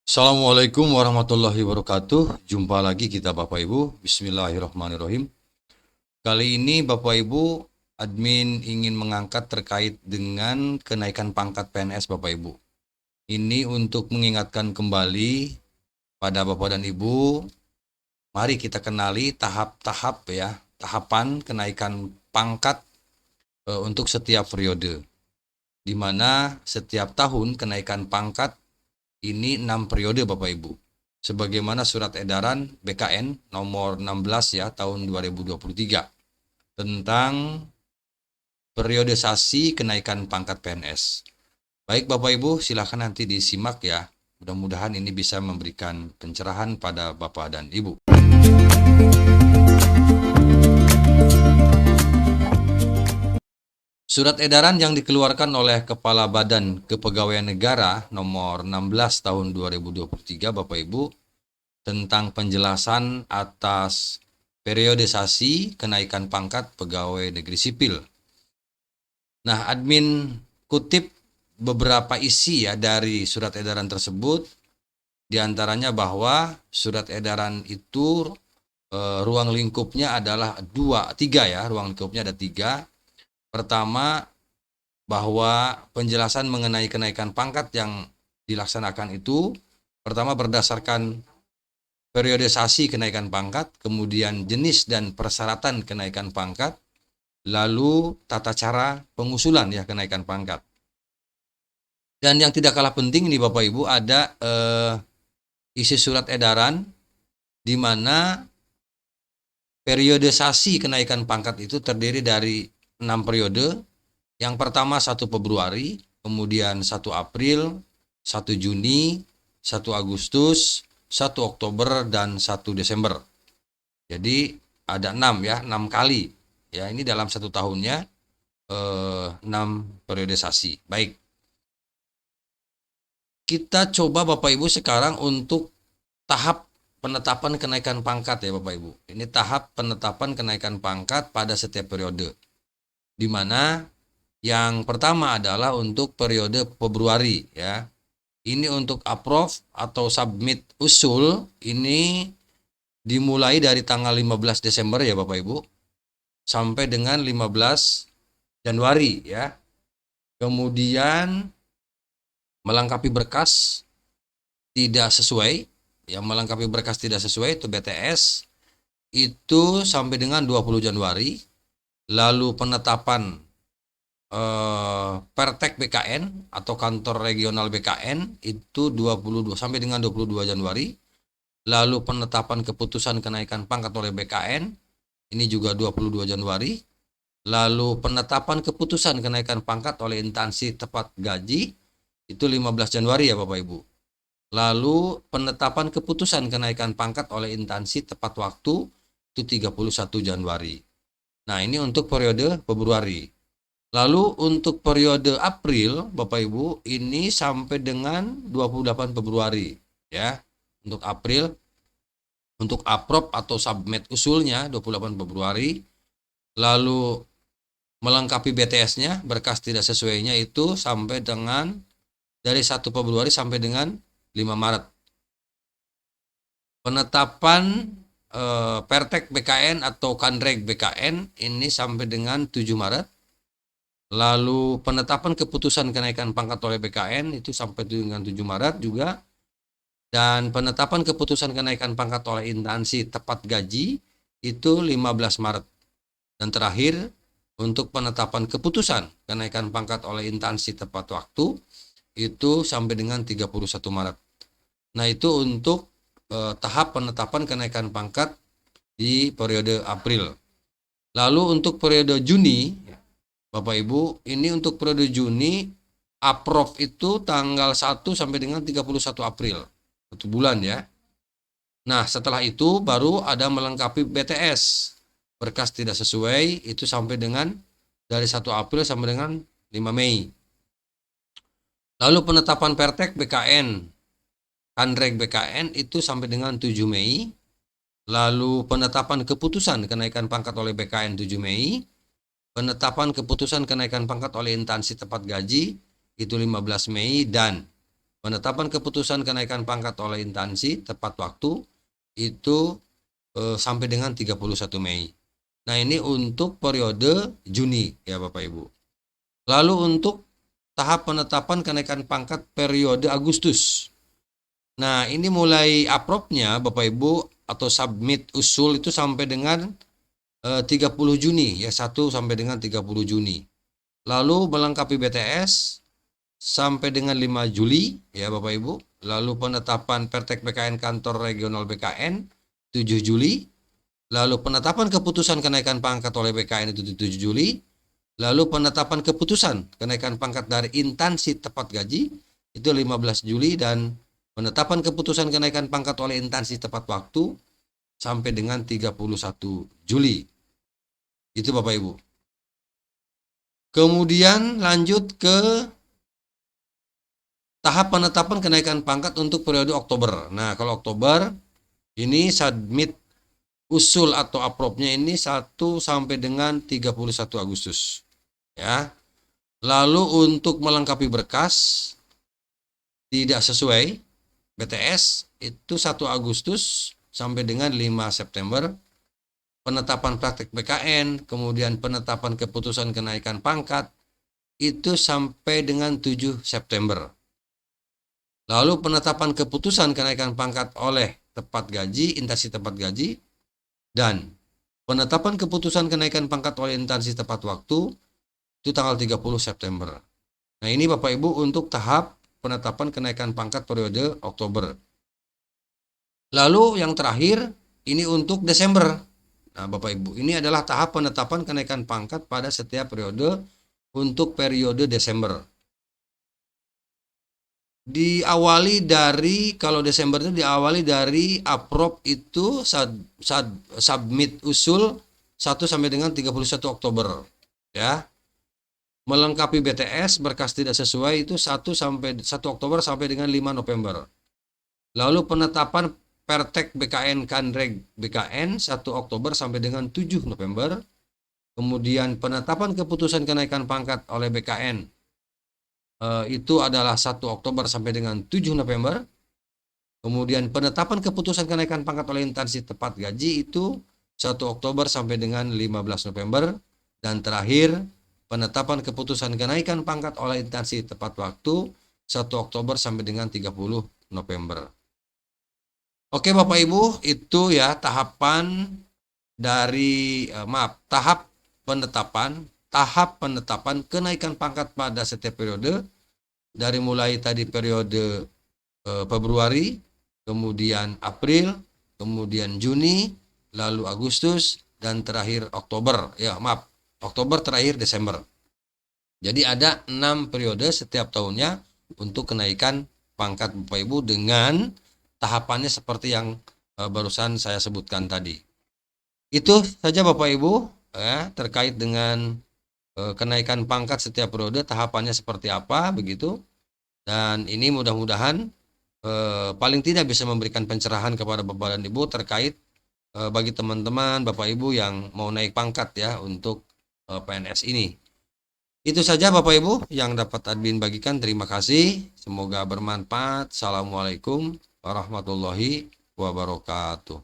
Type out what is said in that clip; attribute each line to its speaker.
Speaker 1: Assalamualaikum warahmatullahi wabarakatuh. Jumpa lagi kita Bapak Ibu. Bismillahirrahmanirrahim. Kali ini Bapak Ibu, admin ingin mengangkat terkait dengan kenaikan pangkat PNS Bapak Ibu. Ini untuk mengingatkan kembali pada Bapak dan Ibu, mari kita kenali tahap-tahap ya, tahapan kenaikan pangkat untuk setiap periode. Di mana setiap tahun kenaikan pangkat ini 6 periode Bapak Ibu. Sebagaimana surat edaran BKN nomor 16 ya tahun 2023 tentang periodisasi kenaikan pangkat PNS. Baik Bapak Ibu, silakan nanti disimak ya. Mudah-mudahan ini bisa memberikan pencerahan pada Bapak dan Ibu. Surat edaran yang dikeluarkan oleh Kepala Badan Kepegawaian Negara nomor 16 tahun 2023 Bapak Ibu tentang penjelasan atas periodisasi kenaikan pangkat pegawai negeri sipil. Nah, admin kutip beberapa isi ya dari surat edaran tersebut, diantaranya bahwa surat edaran itu ruang lingkupnya adalah tiga ya, ruang lingkupnya ada 3. Pertama, bahwa penjelasan mengenai kenaikan pangkat yang dilaksanakan itu pertama berdasarkan periodisasi kenaikan pangkat, kemudian jenis dan persyaratan kenaikan pangkat, lalu tata cara pengusulan ya kenaikan pangkat. Dan yang tidak kalah penting ini Bapak Ibu ada isi surat edaran di mana periodisasi kenaikan pangkat itu terdiri dari 6 periode. Yang pertama 1 Februari, kemudian 1 April, 1 Juni, 1 Agustus, 1 Oktober, dan 1 Desember. Jadi ada 6 ya, 6 kali. Ya, ini dalam 1 tahunnya 6 periodisasi. Baik. Kita coba Bapak Ibu sekarang untuk tahap penetapan kenaikan pangkat ya Bapak Ibu. Ini tahap penetapan kenaikan pangkat pada setiap periode. Di mana yang pertama adalah untuk periode Februari ya. Ini untuk approve atau submit usul ini dimulai dari tanggal 15 Desember ya Bapak Ibu sampai dengan 15 Januari ya. Kemudian melengkapi berkas tidak sesuai, yang melengkapi berkas tidak sesuai itu BTS itu sampai dengan 20 Januari. Lalu penetapan Pertek BKN atau kantor regional BKN itu 22 sampai dengan 22 Januari. Lalu penetapan keputusan kenaikan pangkat oleh BKN ini juga 22 Januari. Lalu penetapan keputusan kenaikan pangkat oleh instansi tepat gaji itu 15 Januari ya Bapak Ibu. Lalu penetapan keputusan kenaikan pangkat oleh instansi tepat waktu itu 31 Januari. Nah, ini untuk periode Februari. Lalu untuk periode April, Bapak Ibu, ini sampai dengan 28 Februari ya. Untuk April, untuk approve atau submit usulnya 28 Februari. Lalu melengkapi BTS-nya, berkas tidak sesuainya itu sampai dengan dari 1 Februari sampai dengan 5 Maret. Penetapan Pertek BKN atau Kanreg BKN ini sampai dengan 7 Maret. Lalu penetapan keputusan kenaikan pangkat oleh BKN itu sampai dengan 7 Maret juga. Dan penetapan keputusan kenaikan pangkat oleh instansi tepat gaji itu 15 Maret. Dan terakhir untuk penetapan keputusan kenaikan pangkat oleh instansi tepat waktu itu sampai dengan 31 Maret. Nah, itu untuk tahap penetapan kenaikan pangkat di periode April. Lalu untuk periode Juni, Bapak Ibu, ini untuk periode Juni approve itu tanggal 1 sampai dengan 31 April. 1 bulan ya. Nah, setelah itu baru ada melengkapi BTS. Berkas tidak sesuai itu sampai dengan dari 1 April sampai dengan 5 Mei. Lalu penetapan Pertek BKN, Kanreg BKN itu sampai dengan 7 Mei. Lalu penetapan keputusan kenaikan pangkat oleh BKN 7 Mei. Penetapan keputusan kenaikan pangkat oleh instansi tepat gaji itu 15 Mei dan Penetapan keputusan kenaikan pangkat oleh instansi tepat waktu itu sampai dengan 31 Mei. Nah, ini untuk periode Juni ya Bapak Ibu. Lalu untuk tahap penetapan kenaikan pangkat periode Agustus. Nah, ini mulai approve-nya Bapak Ibu atau submit usul itu sampai dengan 30 Juni ya, 1 sampai dengan 30 Juni. Lalu melengkapi BTS sampai dengan 5 Juli ya Bapak Ibu. Lalu penetapan Pertek BKN kantor regional BKN 7 Juli. Lalu penetapan keputusan kenaikan pangkat oleh BKN itu 7 Juli. Lalu penetapan keputusan kenaikan pangkat dari instansi tepat gaji itu 15 Juli dan penetapan keputusan kenaikan pangkat oleh instansi tepat waktu sampai dengan 31 Juli. Itu Bapak Ibu. Kemudian lanjut ke tahap penetapan kenaikan pangkat untuk periode Oktober. Nah, kalau Oktober ini submit usul atau approve-nya ini 1 sampai dengan 31 Agustus. Ya. Lalu untuk melengkapi berkas tidak sesuai BTS itu 1 Agustus sampai dengan 5 September. Penetapan praktek BKN, kemudian penetapan keputusan kenaikan pangkat itu sampai dengan 7 September. Lalu penetapan keputusan kenaikan pangkat oleh tepat gaji, instansi tepat gaji, dan penetapan keputusan kenaikan pangkat oleh instansi tepat waktu itu tanggal 30 September. Nah, ini Bapak Ibu untuk tahap penetapan kenaikan pangkat periode Oktober. Lalu yang terakhir ini untuk Desember. Nah, Bapak Ibu, ini adalah tahap penetapan kenaikan pangkat pada setiap periode untuk periode Desember. Diawali dari, kalau Desember itu diawali dari approve itu submit usul 1 sampai dengan 31 Oktober. Ya. Melengkapi BTS berkas tidak sesuai itu 1 Oktober sampai dengan 5 November. Lalu penetapan Pertek BKN Kanreg BKN 1 Oktober sampai dengan 7 November. Kemudian penetapan keputusan kenaikan pangkat oleh BKN itu adalah 1 Oktober sampai dengan 7 November. Kemudian penetapan keputusan kenaikan pangkat oleh instansi tepat gaji itu 1 Oktober sampai dengan 15 November. Dan terakhir penetapan keputusan kenaikan pangkat oleh instansi tepat waktu 1 Oktober sampai dengan 30 November. Oke Bapak Ibu, itu ya tahapan dari tahap penetapan kenaikan pangkat pada setiap periode, dari mulai tadi periode Februari, kemudian April, kemudian Juni, lalu Agustus, dan terakhir Oktober. Oktober terakhir Desember. Jadi ada 6 periode setiap tahunnya untuk kenaikan pangkat Bapak Ibu dengan tahapannya seperti yang barusan saya sebutkan tadi. Itu saja Bapak Ibu ya, terkait dengan kenaikan pangkat setiap periode, tahapannya seperti apa begitu. Dan ini mudah-mudahan paling tidak bisa memberikan pencerahan kepada Bapak dan Ibu terkait bagi teman-teman Bapak Ibu yang mau naik pangkat ya untuk PNS ini. Itu saja Bapak Ibu yang dapat admin bagikan. Terima kasih. Semoga bermanfaat. Assalamualaikum warahmatullahi wabarakatuh.